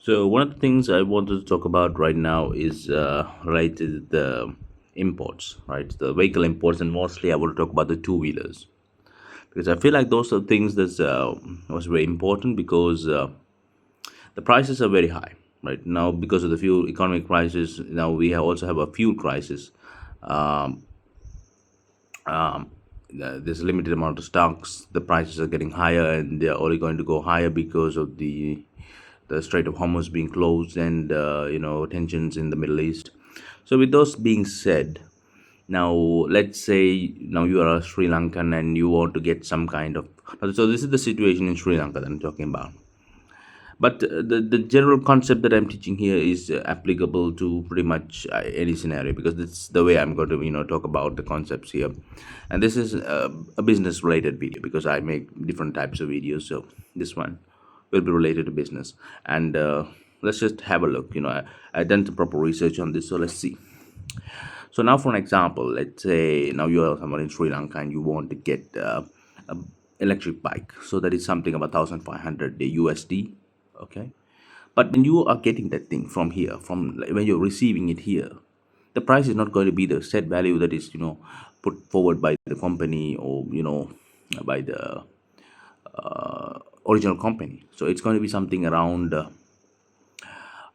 So one of the things I wanted to talk about right now is related to the imports, right? The vehicle imports, and mostly I want to talk about the two wheelers because I feel like those are things that was very important because the prices are very high right now because of the fuel economic crisis. Now we also have a fuel crisis. Um, there's a limited amount of stocks. The prices are getting higher, and they're only going to go higher because of the Strait of Hormuz being closed and tensions in the Middle East. So, with those being said, now let's say now you are a Sri Lankan and you want to get some kind of. So this is the situation in Sri Lanka that I'm talking about. But the general concept that I'm teaching here is applicable to pretty much any scenario because that's the way I'm going to talk about the concepts here. And this is a business related video because I make different types of videos. So this one will be related to business. And let's just have a look. I done some proper research on this, so let's see. So now, for an example, let's say now you are someone in Sri Lanka and you want to get a electric bike. So that is something about 1,500 USD. Okay, but when you are getting that thing from here, from like, when you're receiving it here, the price is not going to be the set value that is put forward by the company or by the original company. So it's going to be something around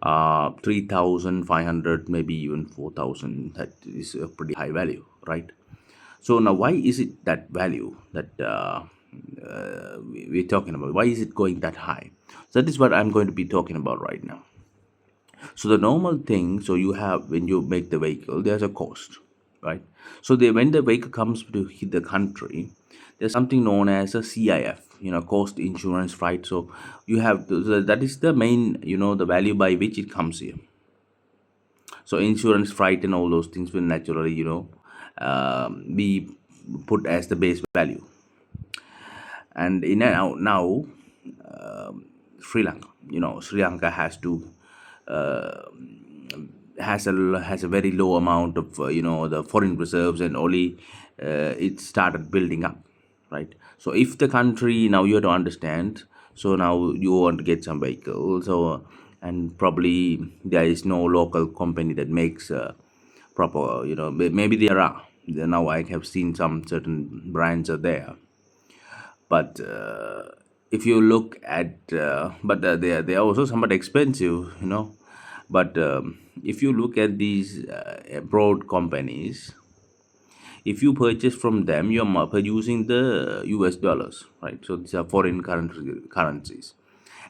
3,500, maybe even 4,000. That is a pretty high value, right? So now, why is it that value that we're talking about? Why is it going that high? So that is what I'm going to be talking about right now. So the normal thing, so you have when you make the vehicle, there's a cost, right? So when the vehicle comes to hit the country, there's something known as a CIF, cost insurance, right? So you have so that is the main, the value by which it comes here. So insurance, freight, and all those things will naturally, be put as the base value. And in now Sri Lanka has a very low amount of the foreign reserves, and only it started building up, right? So if the country, now you have to understand, so now you want to get some vehicle, so and probably there is no local company that makes proper, maybe there are. Now I have seen some certain brands are there, but if you look at but they are also somewhat expensive, but if you look at these abroad companies, if you purchase from them, you're producing the US dollars, right? So these are foreign currencies,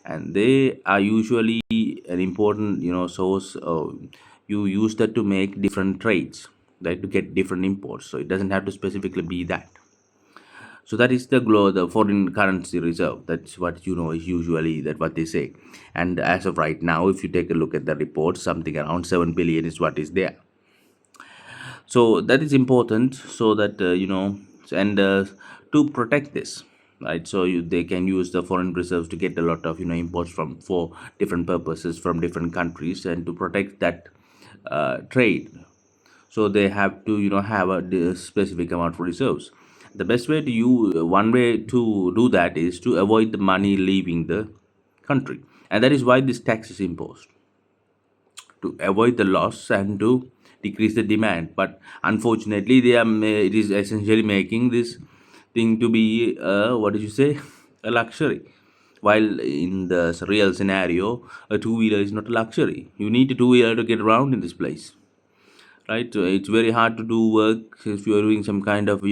and they are usually an important source of, you use that to make different trades, right, to get different imports. So it doesn't have to specifically be that. So that is the foreign currency reserve. That's what is usually that what they say. And as of right now, if you take a look at the report, something around 7 billion is what is there. So that is important, so that and to protect this, right? So they can use the foreign reserves to get a lot of imports from for different purposes from different countries, and to protect that trade. So they have to have a specific amount of reserves. The best way to you one way to do that is to avoid the money leaving the country, and that is why this tax is imposed, to avoid the loss and to decrease the demand. But unfortunately, it is essentially making this thing to be what did you say, a luxury, while in the real scenario, a two-wheeler is not a luxury. You need a two-wheeler to get around in this place, right? So it's very hard to do work if you are doing some kind of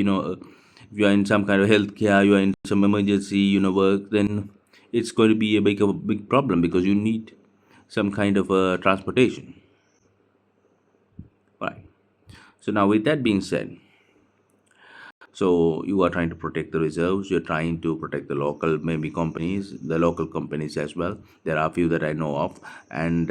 if you are in some kind of healthcare, you are in some emergency work, then it's going to be a big problem because you need some kind of transportation, right? So now, with that being said, so you are trying to protect the reserves, you're trying to protect the local, maybe companies, the local companies as well. There are a few that I know of, and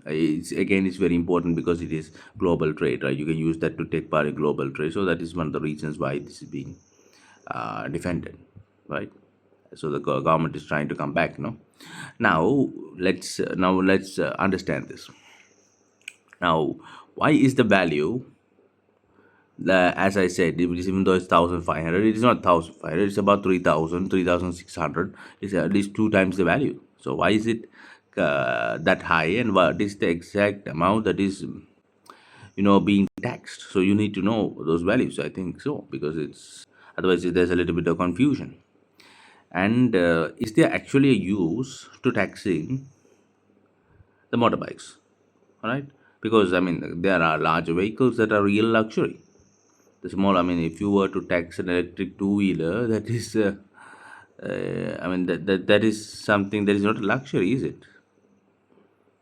it's very important because it is global trade, right? You can use that to take part in global trade. So that is one of the reasons why this is being defended, right? So the government is trying to come back, now let's understand this. Now, why is the value, as I said, even though it's 1,500, it is not 1,500. It's about 3,000, 3,600. It's at least two times the value. So why is it that high, and what is the exact amount that is being taxed. So you need to know those values, I think so, because it's otherwise there's a little bit of confusion. And is there actually a use to taxing the motorbikes? All right, because I mean there are large vehicles that are real luxury. The small, I mean, if you were to tax an electric two-wheeler, that is I mean that is something that is not a luxury, is it?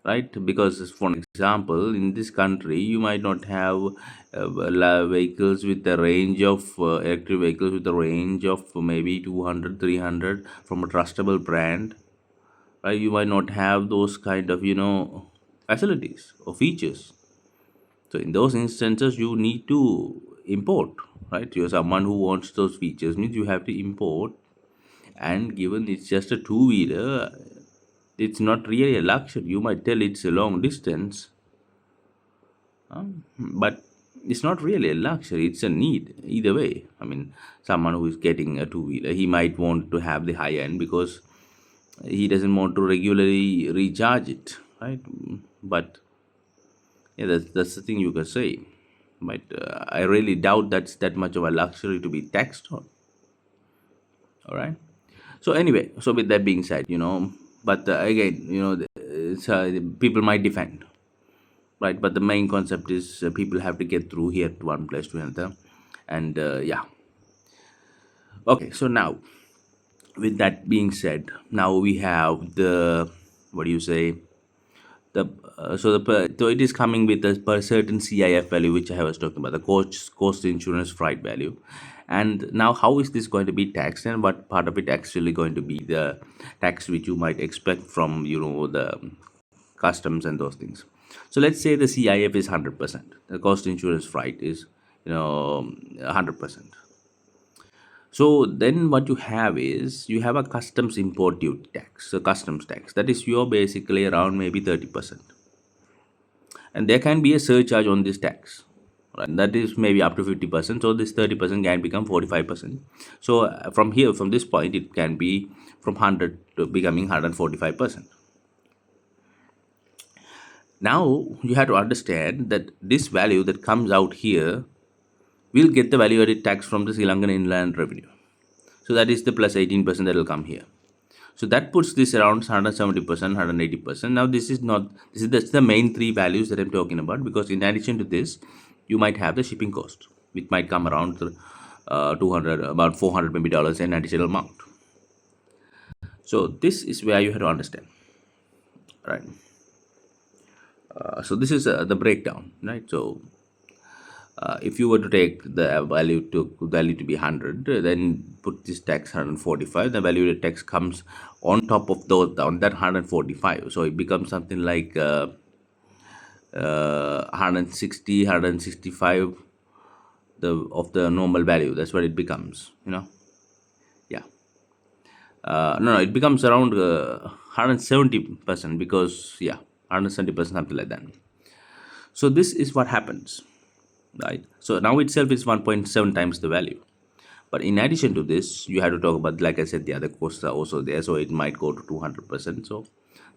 Right, because for example, in this country you might not have vehicles with a range of electric vehicles with a range of maybe 200, 300 from a trustable brand. Right, you might not have those kind of facilities or features. So in those instances you need to import. Right, you're someone who wants those features, means you have to import. And given it's just a two-wheeler, it's not really a luxury. You might tell it's a long distance, but it's not really a luxury, it's a need either way. I mean, someone who is getting a two-wheeler, he might want to have the high end because he doesn't want to regularly recharge it, right? But yeah, that's the thing you can say. But I really doubt that's that much of a luxury to be taxed on. All right. So anyway, so with that being said, but again, people might defend, right? But the main concept is people have to get through here to one place to another, and yeah. Okay, so now with that being said, now we have the, what do you say, the so it is coming with a per certain CIF value, which I was talking about, the cost insurance freight value. And now how is this going to be taxed, and what part of it actually going to be the tax which you might expect from the customs and those things. So let's say the CIF is 100%, the cost insurance freight is 100%. So then what you have is you have a customs import duty tax, so customs tax, that is your basically around maybe 30%. And there can be a surcharge on this tax, right? That is maybe up to 50%, so this 30% can become 45%. So from here, from this point, it can be from 100 to becoming 145%. Now you have to understand that this value that comes out here will get the value added tax from the Sri Lankan inland revenue. So that is the plus 18% that will come here. So that puts this around 170%, 180%. Now that's the main three values that I'm talking about, because in addition to this, you might have the shipping cost, which might come around 200, about 400 maybe dollars an additional amount. So this is where you have to understand, right? So this is the breakdown, right? So if you were to take the value to be 100, then put this tax 145, the value of the tax comes on top of those, on that 145, so it becomes something like 160, 165 the of the normal value. That's what it becomes, yeah. No, it becomes around 170%, because yeah, 170%, something like that. So this is what happens, right? So now itself is 1.7 times the value. But in addition to this, you have to talk about, like I said, the other costs are also there, so it might go to 200%. So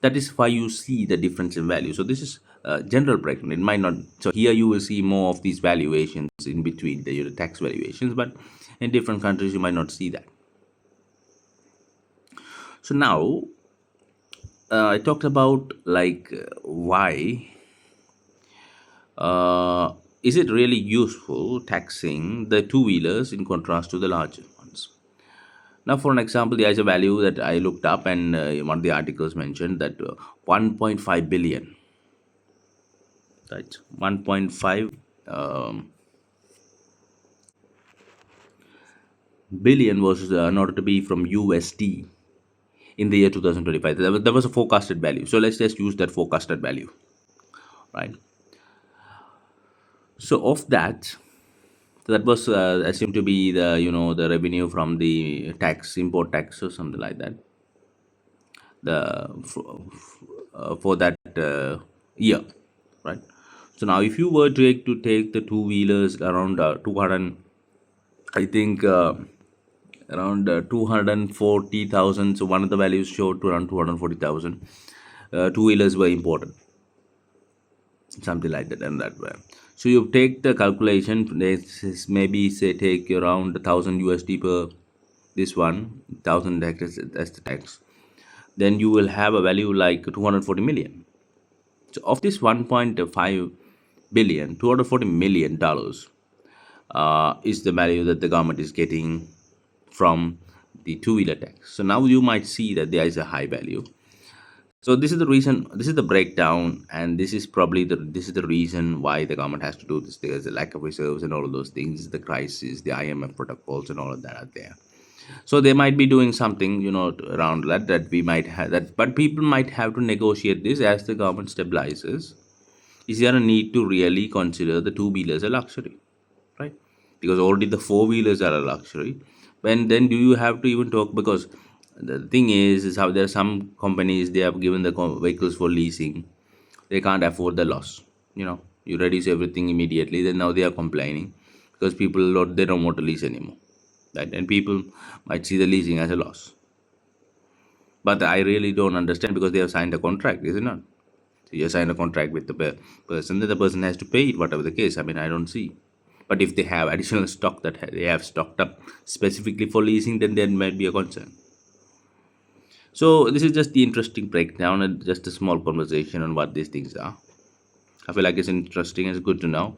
that is why you see the difference in value. So this is general breakdown. It might not. So here you will see more of these valuations in between the tax valuations, but in different countries you might not see that. So now I talked about like why is it really useful taxing the two-wheelers in contrast to the larger ones? Now, for an example, there is a value that I looked up, and one of the articles mentioned that 1.5 billion, right? 1.5 billion was in to be from USD in the year 2025. There was a forecasted value. So let's just use that forecasted value, right? So of that, that was assumed to be the revenue from the tax, import tax or something like that, the for that year, right? So now if you were to take the two wheelers around 200, I think around 240,000. So one of the values showed to around 240,000. two-wheelers were imported, something like that, and that way. So you take the calculation. This is maybe say take around 1,000 USD per this one thousand hectares as the tax. Then you will have a value like 240 million. So of this 1.5 billion, $240 million is the value that the government is getting from the two-wheeler tax. So now you might see that there is a high value. So this is the reason. This is the breakdown, and this is the reason why the government has to do this. There's a lack of reserves and all of those things, the crisis, the IMF protocols, and all of that are there. So they might be doing something, around that we might have that, but people might have to negotiate this as the government stabilizes. Is there a need to really consider the two wheelers a luxury, right? Because already the four wheelers are a luxury. When then do you have to even talk? Because the thing is how there are some companies, they have given the vehicles for leasing. They can't afford the loss. You reduce everything immediately. Then now they are complaining because people they don't want to lease anymore, right? And people might see the leasing as a loss. But I really don't understand because they have signed a contract, is it not? So you sign a contract with the person, then the person has to pay it, whatever the case. I mean, I don't see. But if they have additional stock that they have stocked up specifically for leasing, then there might be a concern. So this is just the interesting breakdown and just a small conversation on what these things are. I feel like it's interesting and it's good to know.